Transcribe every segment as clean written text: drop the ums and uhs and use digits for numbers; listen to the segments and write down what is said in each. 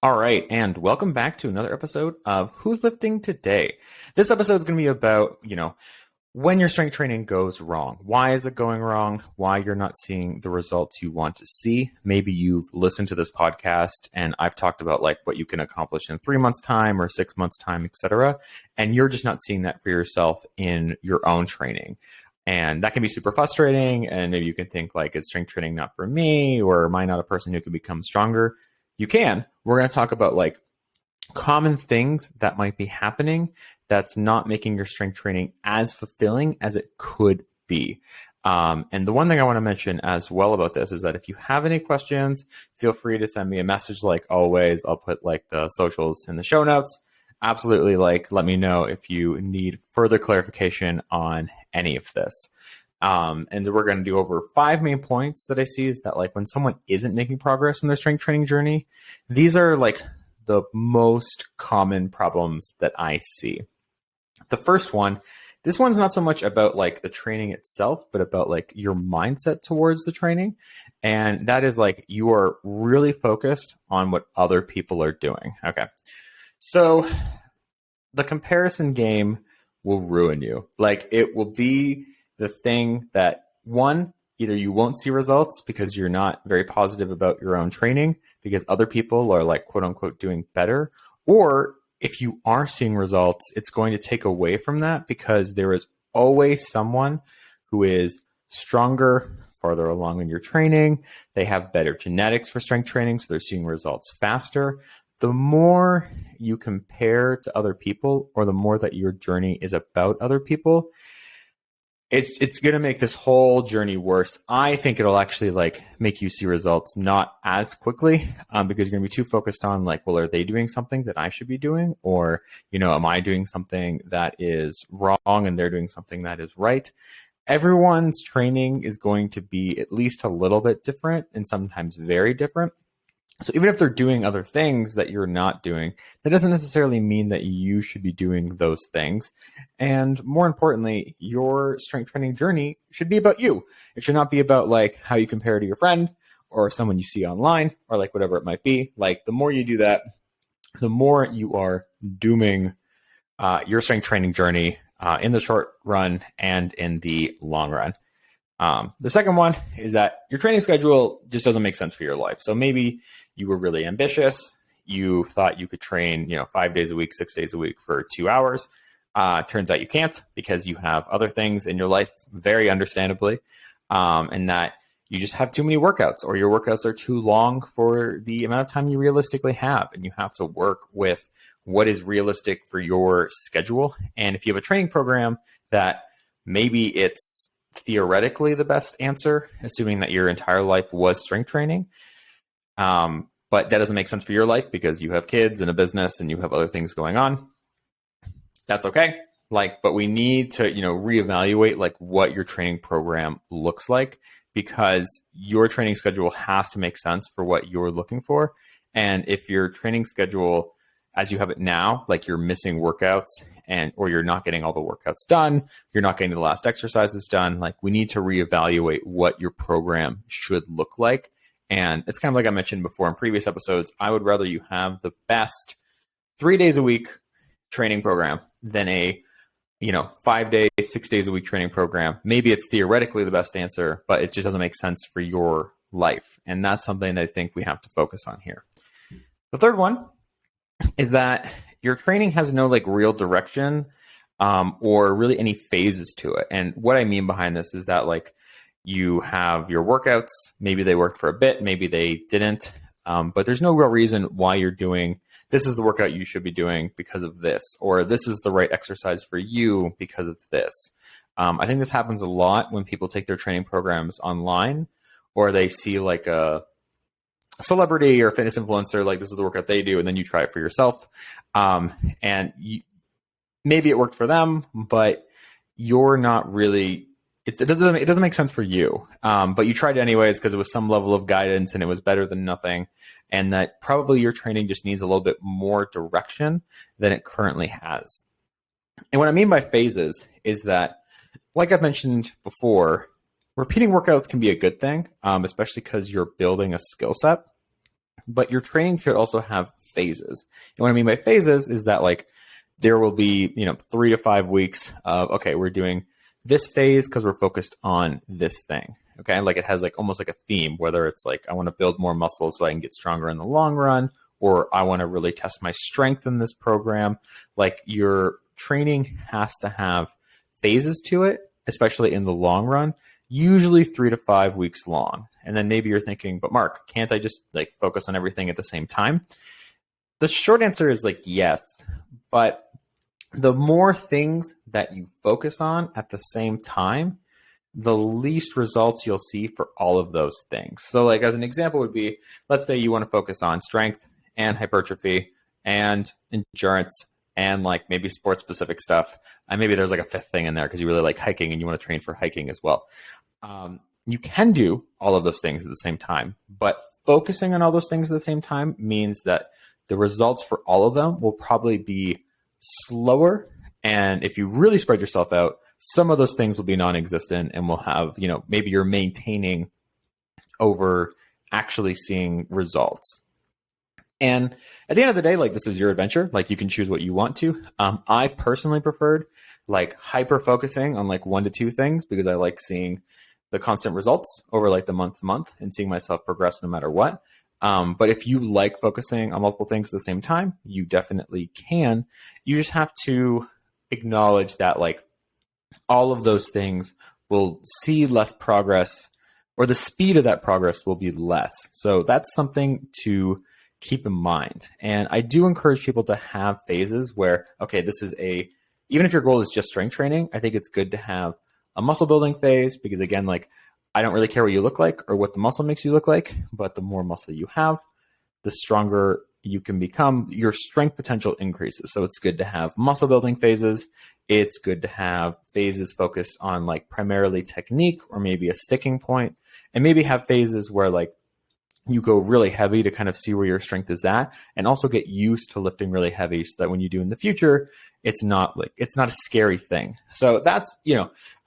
All right, and welcome back to another episode of Who's Lifting Today. This episode is going to be about, when your strength training goes wrong. Why is it going wrong? Why you're not seeing the results you want to see. Maybe you've listened to this podcast and I've talked about like what you can accomplish in 3 months' time or 6 months' time, etc. And you're just not seeing that for yourself in your own training. And that can be super frustrating. And maybe you can think like, is strength training not for me? Or am I not a person who can become stronger? You can. We're going to talk about like common things that might be happening that's not making your strength training as fulfilling as it could be. And the one thing I want to mention as well about this is that if you have any questions, feel free to send me a message like always. I'll put like the socials in the show notes. Absolutely, like let me know if you need further clarification on any of this. And we're going to do over 5 main points that I see is that like when someone isn't making progress in their strength training journey, these are like the most common problems that I see. The first one, this one's not so much about like the training itself, but about like your mindset towards the training. And that is like you are really focused on what other people are doing. Okay. So the comparison game will ruin you. Like it will be the thing that one, either you won't see results because you're not very positive about your own training because other people are like quote unquote doing better. Or if you are seeing results, it's going to take away from that because there is always someone who is stronger, farther along in your training. They have better genetics for strength training, so they're seeing results faster. The more you compare to other people or the more that your journey is about other people, it's going to make this whole journey worse. I think it'll actually like make you see results not as quickly because you're going to be too focused on like, well, are they doing something that I should be doing? Or, am I doing something that is wrong and they're doing something that is right? Everyone's training is going to be at least a little bit different and sometimes very different. So even if they're doing other things that you're not doing, that doesn't necessarily mean that you should be doing those things. And more importantly, your strength training journey should be about you. It should not be about like how you compare to your friend or someone you see online or like whatever it might be. Like the more you do that, the more you are dooming your strength training journey in the short run and in the long run. The second one is that your training schedule just doesn't make sense for your life. So maybe you were really ambitious. You thought you could train, 5 days a week, 6 days a week for 2 hours. Turns out you can't because you have other things in your life, very understandably, and that you just have too many workouts or your workouts are too long for the amount of time you realistically have. And you have to work with what is realistic for your schedule. And if you have a training program that maybe it's theoretically the best answer, assuming that your entire life was strength training. But that doesn't make sense for your life because you have kids and a business and you have other things going on. That's okay. But we need to, reevaluate like what your training program looks like because your training schedule has to make sense for what you're looking for. And if your training schedule as you have it now, like you're missing workouts or you're not getting all the workouts done, you're not getting the last exercises done, like we need to reevaluate what your program should look like. And it's kind of like I mentioned before in previous episodes, I would rather you have the best 3 days a week training program than a 5 days, 6 days a week training program. Maybe it's theoretically the best answer, but it just doesn't make sense for your life. And that's something that I think we have to focus on here. The third one is that your training has no like real direction or really any phases to it. And what I mean behind this is that like you have your workouts, maybe they worked for a bit, maybe they didn't, but there's no real reason why you're doing this is the workout you should be doing because of this, or this is the right exercise for you because of this. I think this happens a lot when people take their training programs online or they see like a celebrity or fitness influencer, like this is the workout they do, and then you try it for yourself. Maybe it worked for them, but you're not really, it doesn't make sense for you. But you tried it anyways because it was some level of guidance and it was better than nothing. And that probably your training just needs a little bit more direction than it currently has. And what I mean by phases is that, like I've mentioned before, repeating workouts can be a good thing, especially because you're building a skill set. But your training should also have phases. And what I mean by phases is that like there will be, 3 to 5 weeks of, okay, we're doing this phase because we're focused on this thing. Okay. Like it has like almost like a theme, whether it's like, I want to build more muscle so I can get stronger in the long run, or I want to really test my strength in this program. Like your training has to have phases to it, especially in the long run, usually 3 to 5 weeks long. And then maybe you're thinking, but Mark, can't I just like focus on everything at the same time? The short answer is like, yes, but the more things that you focus on at the same time, the least results you'll see for all of those things. So like as an example would be, let's say you want to focus on strength and hypertrophy and endurance and like maybe sports specific stuff. And maybe there's like a fifth thing in there because you really like hiking and you want to train for hiking as well. You can do all of those things at the same time, but focusing on all those things at the same time means that the results for all of them will probably be slower. And if you really spread yourself out, some of those things will be non-existent and will have, maybe you're maintaining over actually seeing results. And at the end of the day, like this is your adventure. Like you can choose what you want to. I've personally preferred like hyper focusing on like 1 to 2 things because I like seeing the constant results over like the month to month and seeing myself progress no matter what. But if you like focusing on multiple things at the same time, you definitely can. You just have to acknowledge that like all of those things will see less progress, or the speed of that progress will be less. So that's something to keep in mind. And I do encourage people to have phases where, okay, even if your goal is just strength training, I think it's good to have a muscle building phase because again, like I don't really care what you look like or what the muscle makes you look like, but the more muscle you have, the stronger you can become. Your strength potential increases. So it's good to have muscle building phases. It's good to have phases focused on like primarily technique or maybe a sticking point, and maybe have phases where like you go really heavy to kind of see where your strength is at and also get used to lifting really heavy so that when you do in the future, it's not a scary thing. So that's,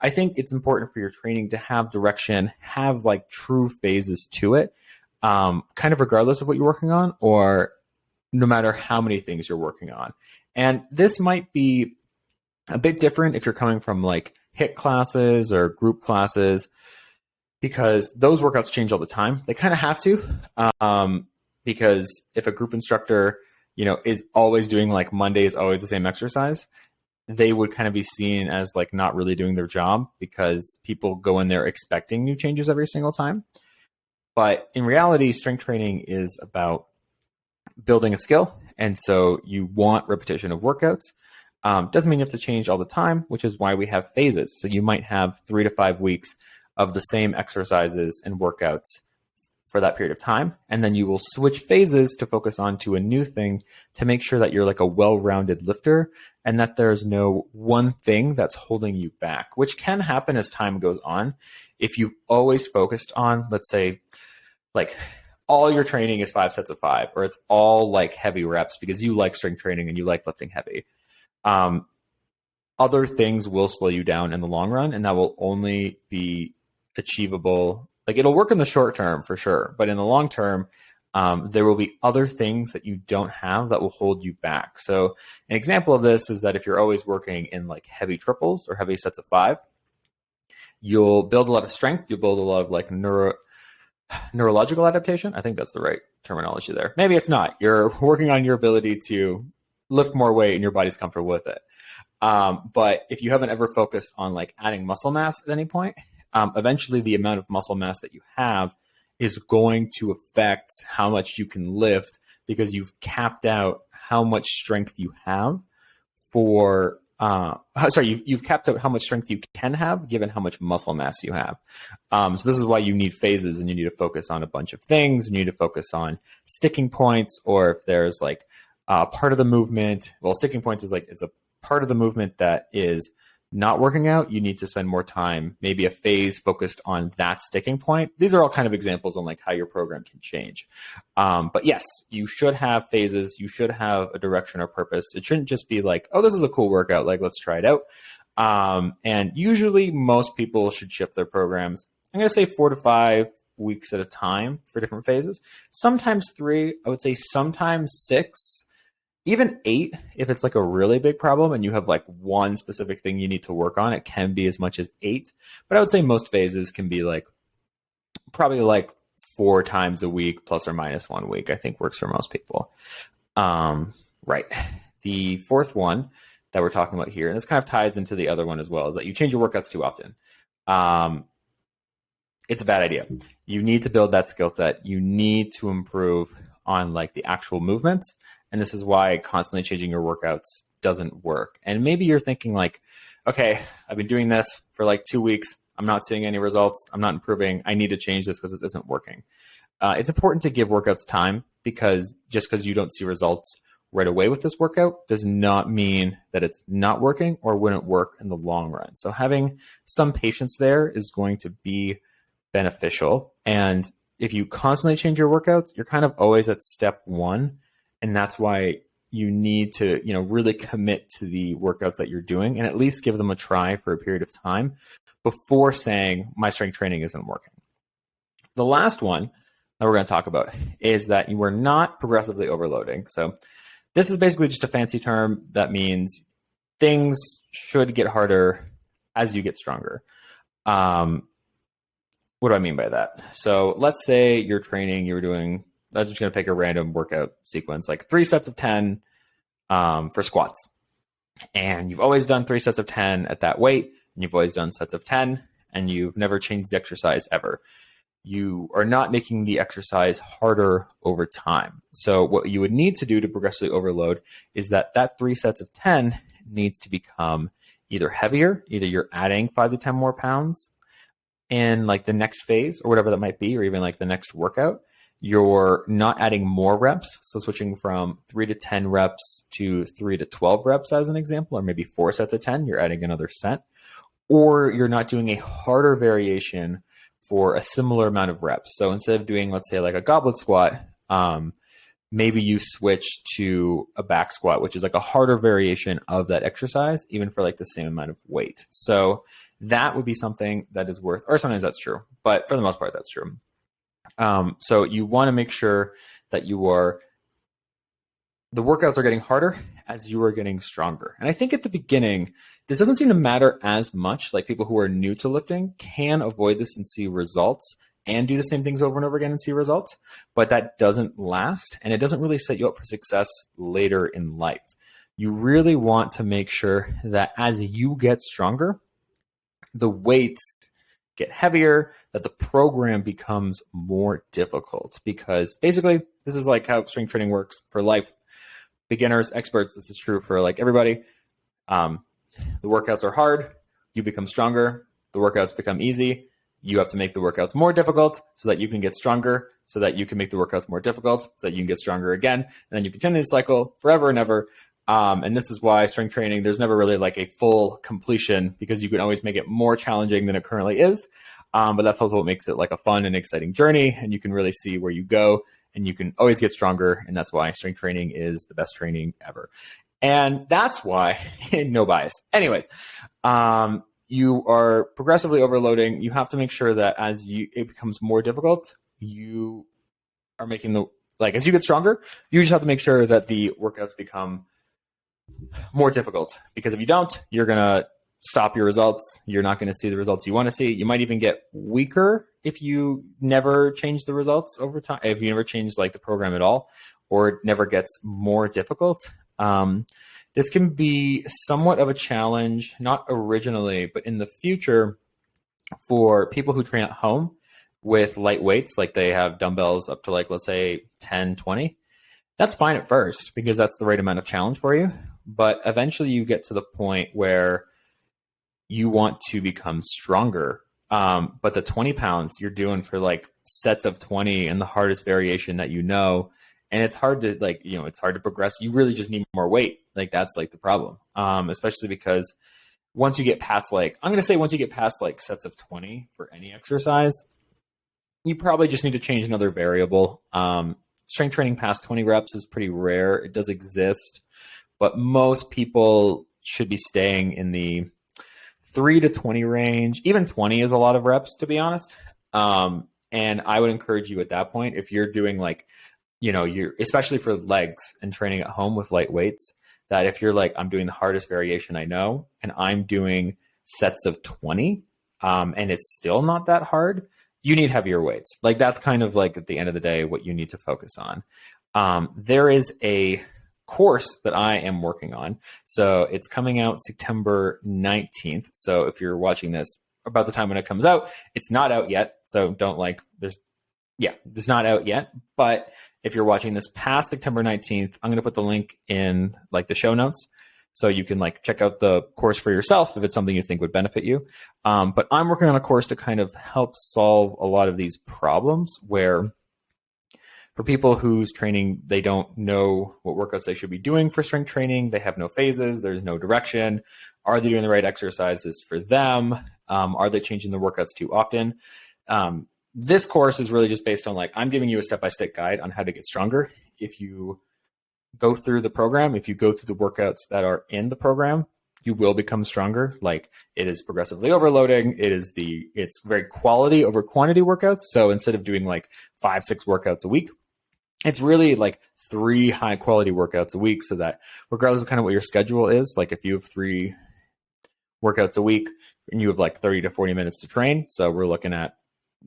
I think it's important for your training to have direction, have like true phases to it, kind of regardless of what you're working on or no matter how many things you're working on. And this might be a bit different if you're coming from like HIIT classes or group classes, because those workouts change all the time. They kind of have to, because if a group instructor, is always doing like Monday is always the same exercise, they would kind of be seen as like not really doing their job because people go in there expecting new changes every single time. But in reality, strength training is about building a skill. And so you want repetition of workouts. Doesn't mean you have to change all the time, which is why we have phases. So you might have 3 to 5 weeks of the same exercises and workouts for that period of time. And then you will switch phases to focus on to a new thing to make sure that you're like a well-rounded lifter and that there's no one thing that's holding you back, which can happen as time goes on. If you've always focused on, let's say, like all your training is 5 sets of 5, or it's all like heavy reps because you like strength training and you like lifting heavy. Other things will slow you down in the long run, and that will only be achievable. Like it'll work in the short term for sure, but in the long term, there will be other things that you don't have that will hold you back. So an example of this is that if you're always working in like heavy triples or heavy sets of 5, you'll build a lot of strength. You'll build a lot of like neurological adaptation. I think that's the right terminology there. Maybe it's not. You're working on your ability to lift more weight and your body's comfortable with it. But if you haven't ever focused on like adding muscle mass at any point, eventually the amount of muscle mass that you have is going to affect how much you can lift because you've capped out how much strength you have for, you've capped out how much strength you can have given how much muscle mass you have. So this is why you need phases and you need to focus on a bunch of things. You need to focus on sticking points, or if there's like part of the movement, well, sticking points is like, it's a part of the movement that is not working out, you need to spend more time, maybe a phase focused on that sticking point. These are all kind of examples on like how your program can change. But yes, you should have phases. You should have a direction or purpose. It shouldn't just be like, oh, this is a cool workout, like let's try it out. And usually most people should shift their programs, I'm going to say 4 to 5 weeks at a time for different phases. Sometimes 3, I would say sometimes 6, even 8, if it's like a really big problem and you have like one specific thing you need to work on, it can be as much as 8. But I would say most phases can be like probably like 4 times a week plus or minus 1 week, I think works for most people. Right. The fourth one that we're talking about here, and this kind of ties into the other one as well, is that you change your workouts too often. It's a bad idea. You need to build that skill set. You need to improve on like the actual movements. And this is why constantly changing your workouts doesn't work. And maybe you're thinking like, okay, I've been doing this for like 2 weeks. I'm not seeing any results. I'm not improving. I need to change this because it isn't working. It's important to give workouts time, because just because you don't see results right away with this workout does not mean that it's not working or wouldn't work in the long run. So having some patience there is going to be beneficial. And if you constantly change your workouts, you're kind of always at step 1. And that's why you need to, really commit to the workouts that you're doing and at least give them a try for a period of time before saying my strength training isn't working. The last one that we're going to talk about is that you are not progressively overloading. So this is basically just a fancy term that means things should get harder as you get stronger. What do I mean by that? So let's say you're training, I'm just going to pick a random workout sequence, like 3 sets of 10 for squats. And you've always done 3 sets of 10 at that weight, and you've always done sets of 10, and you've never changed the exercise ever. You are not making the exercise harder over time. So what you would need to do to progressively overload is that 3 sets of 10 needs to become either heavier, either you're adding 5 to 10 more pounds in like the next phase or whatever that might be, or even like the next workout. You're not adding more reps. So switching from 3 to 10 reps to 3 to 12 reps as an example, or maybe 4 sets of 10, you're adding another set. Or you're not doing a harder variation for a similar amount of reps. So instead of doing, let's say, like a goblet squat, maybe you switch to a back squat, which is like a harder variation of that exercise, even for like the same amount of weight. So that would be something that is worth, or sometimes that's true, but for the most part, that's true. So you want to make sure that the workouts are getting harder as you are getting stronger. And I think at the beginning, this doesn't seem to matter as much. Like people who are new to lifting can avoid this and see results and do the same things over and over again and see results, but that doesn't last, and it doesn't really set you up for success later in life. You really want to make sure that as you get stronger, the weights get heavier, that the program becomes more difficult, because basically this is like how strength training works for life. Beginners, experts, this is true for like everybody. The workouts are hard, you become stronger, the workouts become easy. You have to make the workouts more difficult so that you can get stronger, so that you can make the workouts more difficult, so that you can get stronger again. And then you continue the cycle forever and ever. And this is why strength training, there's never really like a full completion, because you can always make it more challenging than it currently is. But that's also what makes it like a fun and exciting journey. And you can really see where you go, and you can always get stronger. And that's why strength training is the best training ever. And that's why, no bias. Anyways, you are progressively overloading. You have to make sure that as it becomes more difficult, you are making as you get stronger, you just have to make sure that the workouts become more difficult, because if you don't, you're going to stop your results. You're not going to see the results you want to see. You might even get weaker if you never change the results over time, if you never change like the program at all, or it never gets more difficult. This can be somewhat of a challenge, not originally, but in the future for people who train at home with light weights, like they have dumbbells up to like, let's say 10, 20. That's fine at first, because that's the right amount of challenge for you. But eventually you get to the point where you want to become stronger. But the 20 pounds you're doing for like sets of 20 and the hardest variation that and it's hard to it's hard to progress. You really just need more weight. Like that's like the problem. Especially because once you get past once you get past like sets of 20 for any exercise, you probably just need to change another variable. Strength training past 20 reps is pretty rare. It does exist, but most people should be staying in the 3 to 20 range. Even 20 is a lot of reps, to be honest. And I would encourage you at that point, if you're doing like, you're especially for legs and training at home with light weights, that if you're like, I'm doing the hardest variation I know, and I'm doing sets of 20, and it's still not that hard, you need heavier weights. Like that's kind of like at the end of the day, what you need to focus on. There is a course that I am working on. So it's coming out September 19th. So if you're watching this about the time when it comes out, it's not out yet. So don't it's not out yet. But if you're watching this past September 19th, I'm going to put the link in like the show notes. So you can like check out the course for yourself if it's something you think would benefit you. But I'm working on a course to kind of help solve a lot of these problems where for people whose training, they don't know what workouts they should be doing for strength training. They have no phases. There's no direction. Are they doing the right exercises for them? Are they changing the workouts too often? This course is really just based on like, I'm giving you a step-by-step guide on how to get stronger. If you go through the program, if you go through the workouts that are in the program, you will become stronger. Like it is progressively overloading. It's very quality over quantity workouts. So instead of doing like 5-6 workouts a week, it's really like 3 high quality workouts a week, so that regardless of kind of what your schedule is, like if you have 3 workouts a week and you have like 30 to 40 minutes to train, so we're looking at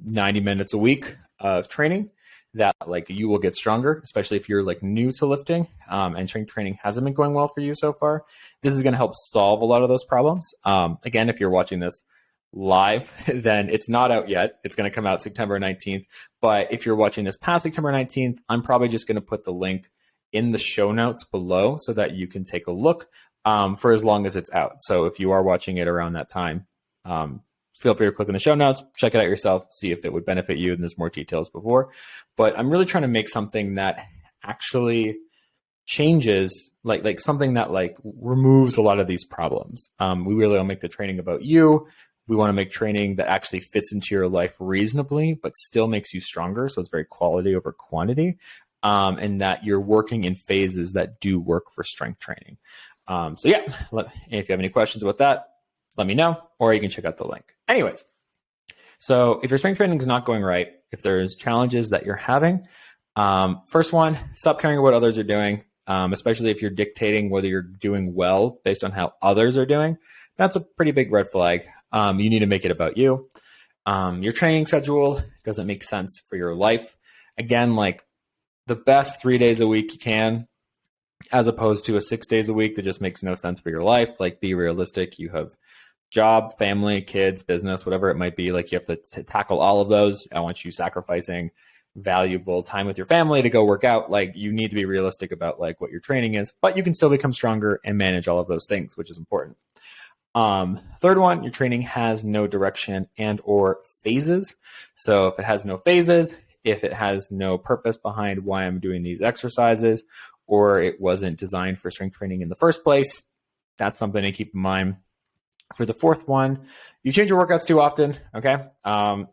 90 minutes a week of training, that like you will get stronger, especially if you're like new to lifting and strength training hasn't been going well for you so far. This is going to help solve a lot of those problems. Again, if you're watching this live, then it's not out yet. It's going to come out September 19th. But if you're watching this past September 19th, I'm probably just going to put the link in the show notes below so that you can take a look for as long as it's out. So if you are watching it around that time, feel free to click in the show notes, check it out yourself, see if it would benefit you. And there's more details before. But I'm really trying to make something that actually changes, like something that like removes a lot of these problems. We really don't make the training about you. We want to make training that actually fits into your life reasonably, but still makes you stronger. So it's very quality over quantity, and that you're working in phases that do work for strength training. So yeah, if you have any questions about that, let me know, or you can check out the link. Anyways, so if your strength training is not going right, if there's challenges that you're having, first one, stop caring what others are doing, especially if you're dictating whether you're doing well based on how others are doing. That's a pretty big red flag. You need to make it about you. Your training schedule doesn't make sense for your life. Again, like the best 3 days a week you can, as opposed to a 6 days a week that just makes no sense for your life. Like be realistic. You have job, family, kids, business, whatever it might be. Like you have to tackle all of those. I want you sacrificing valuable time with your family to go work out. Like you need to be realistic about like what your training is, but you can still become stronger and manage all of those things, which is important. Third one, your training has no direction and or phases. So if it has no phases, if it has no purpose behind why I'm doing these exercises, or it wasn't designed for strength training in the first place, that's something to keep in mind. For the fourth one, you change your workouts too often, okay?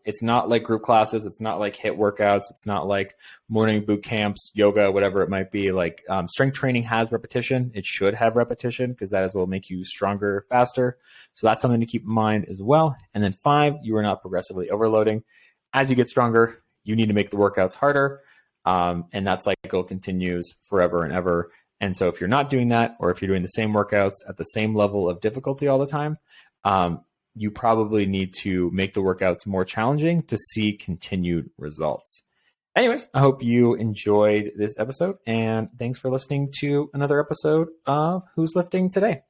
It's not like group classes. It's not like HIIT workouts. It's not like morning boot camps, yoga, whatever it might be. Like strength training has repetition. It should have repetition because that is what will make you stronger, faster. So that's something to keep in mind as well. And then 5, you are not progressively overloading. As you get stronger, you need to make the workouts harder. And that cycle continues forever and ever. And so if you're not doing that, or if you're doing the same workouts at the same level of difficulty all the time, you probably need to make the workouts more challenging to see continued results. Anyways, I hope you enjoyed this episode, and thanks for listening to another episode of Who's Lifting Today.